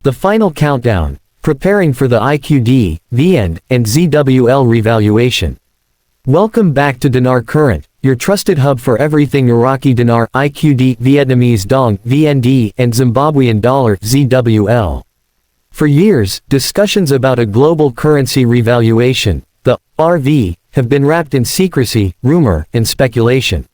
The final countdown, preparing for the IQD, VND, and ZWL revaluation. Welcome back to Dinar Current, your trusted hub for everything Iraqi Dinar, IQD, Vietnamese Dong, VND, and Zimbabwean Dollar, ZWL. For years, discussions about a global currency revaluation, the RV, have been wrapped in secrecy, rumor, and speculation.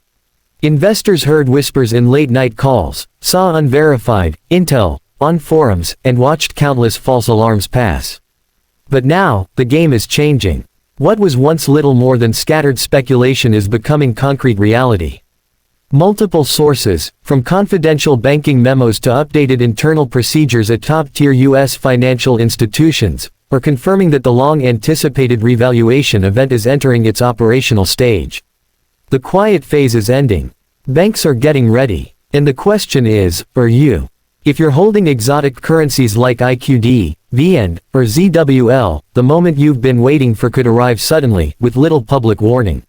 Investors heard whispers in late-night calls, saw unverified intel on forums, and watched countless false alarms pass. But now, the game is changing. What was once little more than scattered speculation is becoming concrete reality. Multiple sources, from confidential banking memos to updated internal procedures at top-tier U.S. financial institutions, are confirming that the long-anticipated revaluation event is entering its operational stage. The quiet phase is ending. Banks are getting ready. And the question is, are you? If you're holding exotic currencies like IQD, VND, or ZWL, the moment you've been waiting for could arrive suddenly, with little public warning.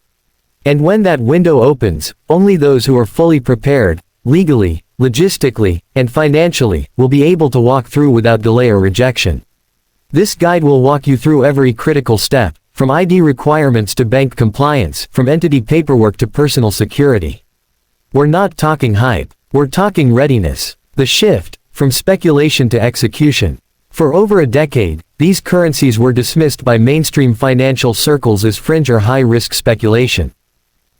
And when that window opens, only those who are fully prepared, legally, logistically, and financially, will be able to walk through without delay or rejection. This guide will walk you through every critical step, from ID requirements to bank compliance, from entity paperwork to personal security. We're not talking hype, we're talking readiness. The shift, from speculation to execution. For over a decade, these currencies were dismissed by mainstream financial circles as fringe or high-risk speculation.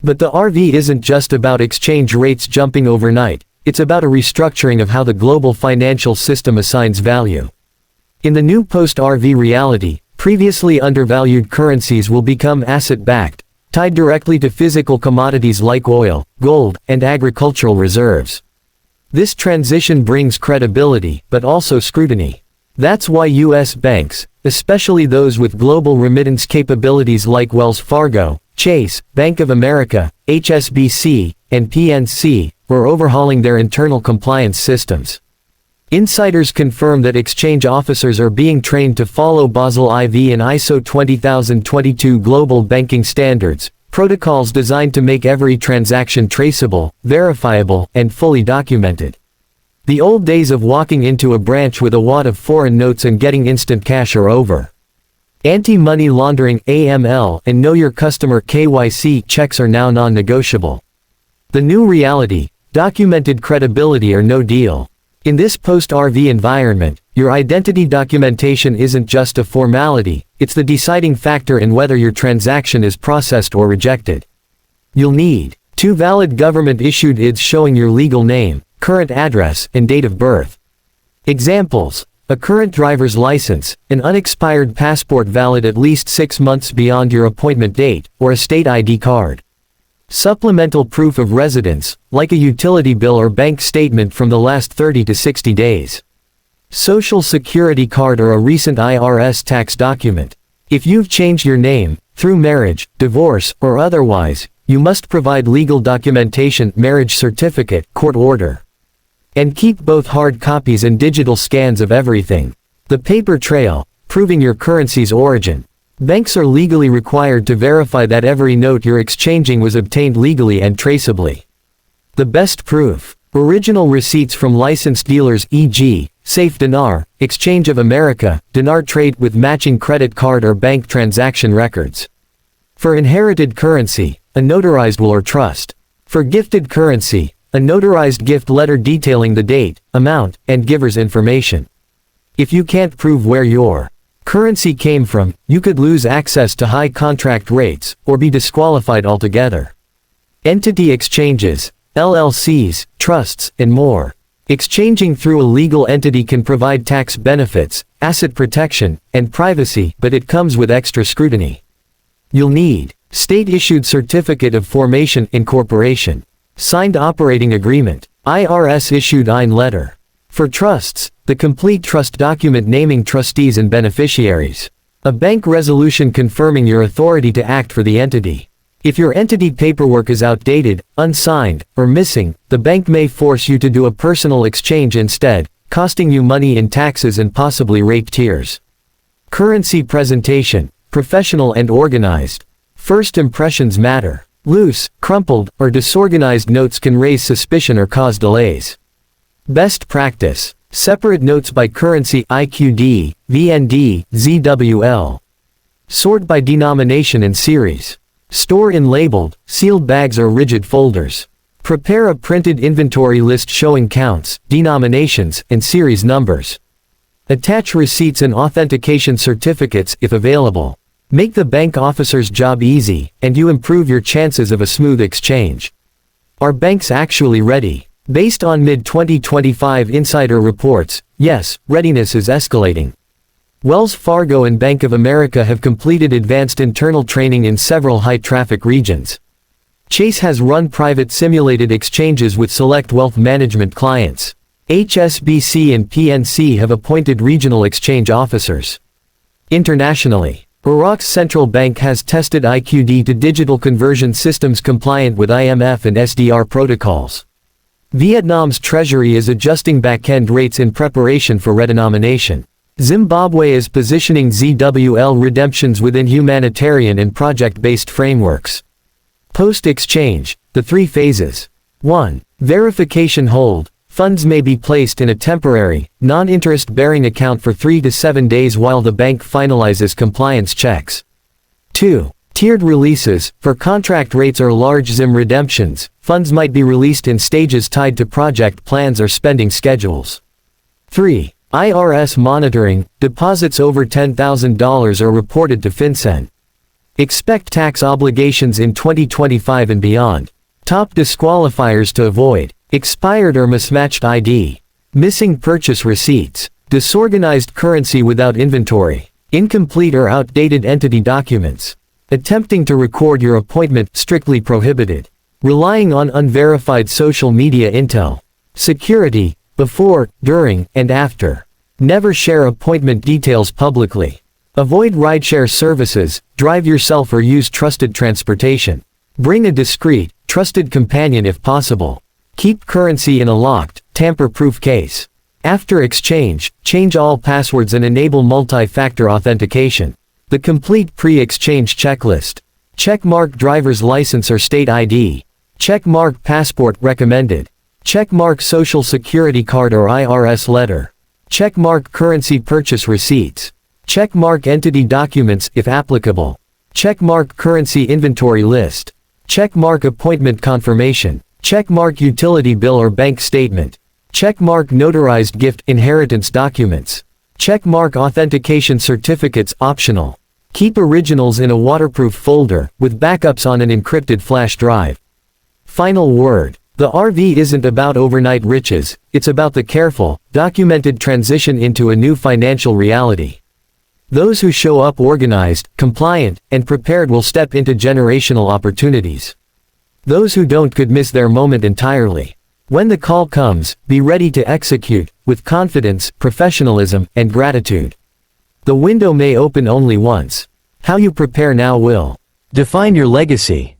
But the RV isn't just about exchange rates jumping overnight, it's about a restructuring of how the global financial system assigns value. In the new post-RV reality, previously undervalued currencies will become asset-backed, tied directly to physical commodities like oil, gold, and agricultural reserves. This transition brings credibility, but also scrutiny. That's why U.S. banks, especially those with global remittance capabilities like Wells Fargo, Chase, Bank of America, HSBC, and PNC, were overhauling their internal compliance systems. Insiders confirm that exchange officers are being trained to follow Basel IV and ISO 20022 global banking standards, protocols designed to make every transaction traceable, verifiable, and fully documented. The old days of walking into a branch with a wad of foreign notes and getting instant cash are over. Anti-money laundering (AML) and Know Your Customer (KYC) checks are now non-negotiable. The new reality, documented credibility or no deal. In this post-RV environment, your identity documentation isn't just a formality, it's the deciding factor in whether your transaction is processed or rejected. You'll need 2 valid government-issued IDs showing your legal name, current address, and date of birth. Examples: a current driver's license, an unexpired passport valid at least 6 months beyond your appointment date, or a state ID card. Supplemental proof of residence, like a utility bill or bank statement from the last 30 to 60 days. Social security card or a recent IRS tax document. If you've changed your name, through marriage, divorce, or otherwise, you must provide legal documentation, marriage certificate, court order. And keep both hard copies and digital scans of everything. The paper trail, proving your currency's origin. Banks are legally required to verify that every note you're exchanging was obtained legally and traceably. The best proof: original receipts from licensed dealers, e.g., Safe Dinar, Exchange of America, Dinar Trade with matching credit card or bank transaction records. For inherited currency, a notarized will or trust. For gifted currency, a notarized gift letter detailing the date, amount, and giver's information. If you can't prove where your currency came from, you could lose access to high contract rates, or be disqualified altogether. Entity exchanges, LLCs, trusts, and more. Exchanging through a legal entity can provide tax benefits, asset protection, and privacy, but it comes with extra scrutiny. You'll need state-issued certificate of formation, incorporation. Signed operating agreement, IRS-issued IN letter. For trusts, the complete trust document naming trustees and beneficiaries. A bank resolution confirming your authority to act for the entity. If your entity paperwork is outdated, unsigned, or missing, the bank may force you to do a personal exchange instead, costing you money in taxes and possibly rate tiers. Currency presentation, professional and organized. First impressions matter. Loose, crumpled, or disorganized notes can raise suspicion or cause delays. Best practice: Separate notes by currency IQD, VND, ZWL. Sort by denomination and series. Store in labeled, sealed bags or rigid folders. Prepare a printed inventory list showing counts, denominations, and series numbers. Attach receipts and authentication certificates if available. Make the bank officer's job easy, and you improve your chances of a smooth exchange. Are banks actually ready? Based on mid-2025 insider reports, yes, readiness is escalating. Wells Fargo and Bank of America have completed advanced internal training in several high-traffic regions. Chase has run private simulated exchanges with select wealth management clients. HSBC and PNC have appointed regional exchange officers. Internationally, Iraq's central bank has tested IQD to digital conversion systems compliant with IMF and SDR protocols. Vietnam's treasury is adjusting back-end rates in preparation for redenomination. Zimbabwe is positioning ZWL redemptions within humanitarian and project-based frameworks. Post-exchange, the three phases. 1. Verification hold. Funds may be placed in a temporary, non-interest-bearing account for 3 to 7 days while the bank finalizes compliance checks. 2. Tiered releases. For contract rates or large ZIM redemptions, funds might be released in stages tied to project plans or spending schedules. 3. IRS monitoring. Deposits over $10,000 are reported to FinCEN. Expect tax obligations in 2025 and beyond. Top disqualifiers to avoid. Expired or mismatched ID. Missing purchase receipts. Disorganized currency without inventory. Incomplete or outdated entity documents. Attempting to record your appointment, strictly prohibited. Relying on unverified social media intel. Security, before, during, and after. Never share appointment details publicly. Avoid rideshare services, drive yourself or use trusted transportation. Bring a discreet, trusted companion if possible. Keep currency in a locked, tamper-proof case. After exchange, change all passwords and enable multi-factor authentication. The complete pre-exchange checklist. Checkmark driver's license or state ID. Checkmark passport recommended. Checkmark social security card or IRS letter. Checkmark currency purchase receipts. Checkmark entity documents if applicable. Checkmark currency inventory list. Checkmark appointment confirmation. Checkmark utility bill or bank statement. Checkmark notarized gift inheritance documents. Checkmark authentication certificates optional. Keep originals in a waterproof folder, with backups on an encrypted flash drive. Final word. The RV isn't about overnight riches, it's about the careful, documented transition into a new financial reality. Those who show up organized, compliant, and prepared will step into generational opportunities. Those who don't could miss their moment entirely. When the call comes, be ready to execute, with confidence, professionalism, and gratitude. The window may open only once. How you prepare now will define your legacy.